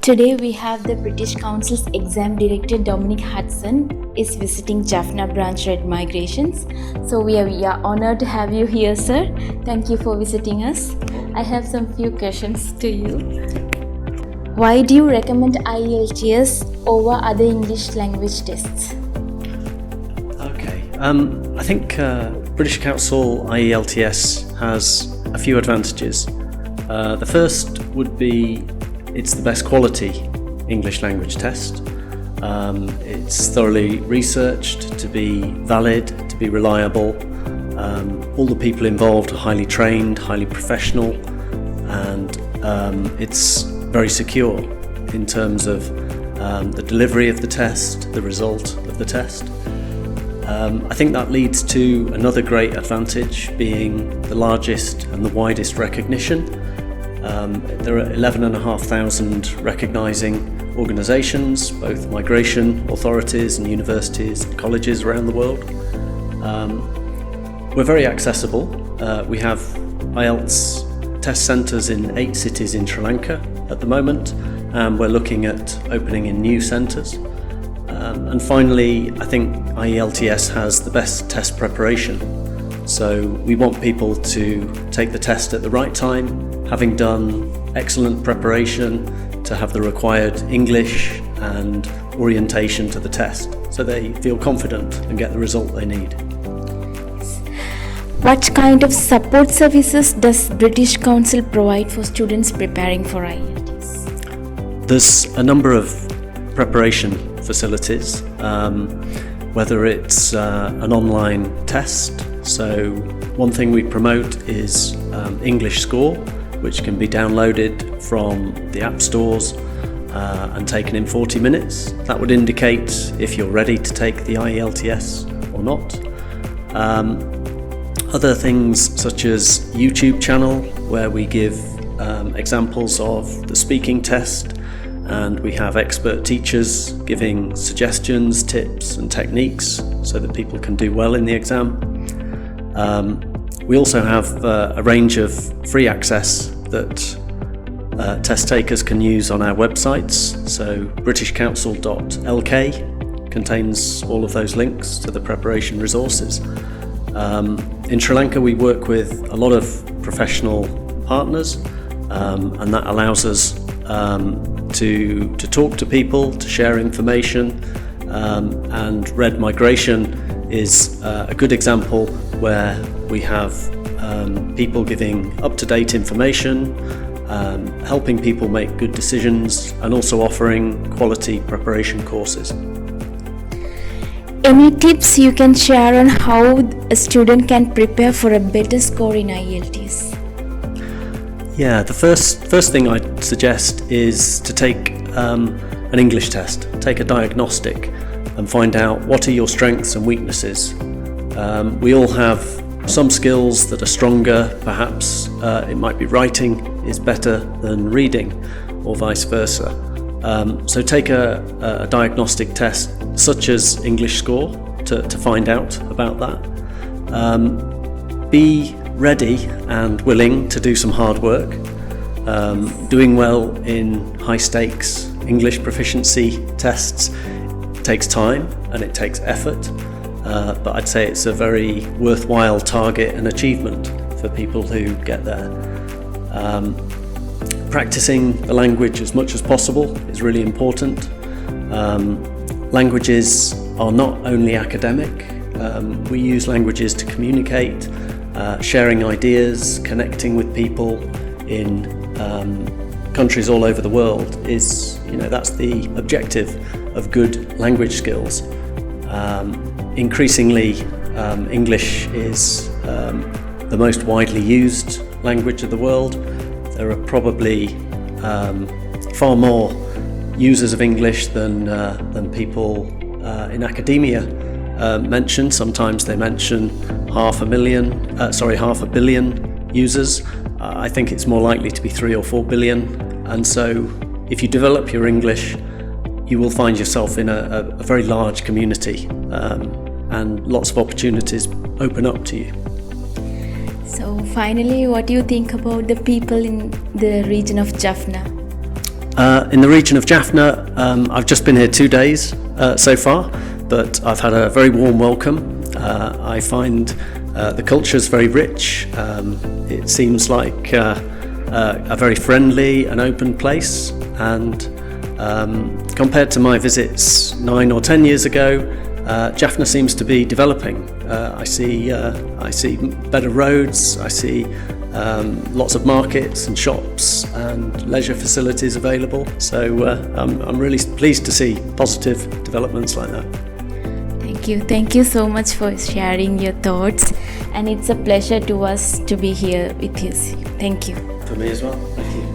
Today we have the British Council's Exam Director Dominic Hudson is visiting Jaffna branch Red Migrations. So we are honored to have you here, sir. Thank you for visiting us. I have some few questions to you. Why do you recommend IELTS over other English language tests? Okay, I think British Council IELTS has a few advantages. The first would be it's the best quality English language test. It's thoroughly researched to be valid, to be reliable. All the people involved are highly trained, highly professional, and it's very secure in terms of the delivery of the test, the result of the test. I think that leads to another great advantage, being the largest and the widest recognition. There are 11,500 recognising organisations, both migration authorities and universities and colleges around the world. We're very accessible. We have IELTS test centres in 8 cities in Sri Lanka at the moment, and we're looking at opening in new centres. And finally, I think IELTS has the best test preparation. So we want people to take the test at the right time, having done excellent preparation, to have the required English and orientation to the test, so they feel confident and get the result they need. What kind of support services does British Council provide for students preparing for IELTS? There's a number of preparation facilities, whether it's an online test. So one thing we promote is English Score, which can be downloaded from the app stores and taken in 40 minutes. That would indicate if you're ready to take the IELTS or not. Other things such as YouTube channel, where we give examples of the speaking test, and we have expert teachers giving suggestions, tips and techniques so that people can do well in the exam. We also have a range of free access that test takers can use on our websites. So britishcouncil.lk contains all of those links to the preparation resources. In Sri Lanka we work with a lot of professional partners, and that allows us to talk to people, to share information, and Red Migration is a good example where we have people giving up-to-date information, helping people make good decisions, and also offering quality preparation courses. Any tips you can share on how a student can prepare for a better score in IELTS? Yeah, the first thing I'd suggest is to take an English test, take a diagnostic, and find out what are your strengths and weaknesses. We all have some skills that are stronger. Perhaps it might be writing is better than reading, or vice versa. So take a diagnostic test such as English Score to find out about that. Be ready and willing to do some hard work. Doing well in high stakes English proficiency tests takes time and it takes effort, but I'd say it's a very worthwhile target and achievement for people who get there. Practicing the language as much as possible is really important. Languages are not only academic. We use languages to communicate, sharing ideas, connecting with people in countries all over the world is, that's the objective of good language skills. Increasingly, English is the most widely used language of the world. There are probably far more users of English than people in academia mention. Sometimes they mention half a billion users. I think it's more likely to be 3 or 4 billion. And so if you develop your English, you will find yourself in a very large community, and lots of opportunities open up to you. So finally, what do you think about the people in the region of Jaffna? In the region of Jaffna, I've just been here 2 days so far, but I've had a very warm welcome. I find the culture is very rich. It seems like a very friendly and open place, and compared to my visits 9 or 10 years ago, Jaffna seems to be developing. I see better roads, I see lots of markets and shops and leisure facilities available. So I'm really pleased to see positive developments like that. Thank you so much for sharing your thoughts, and it's a pleasure to us to be here with you. Thank you. For me as well. Thank you.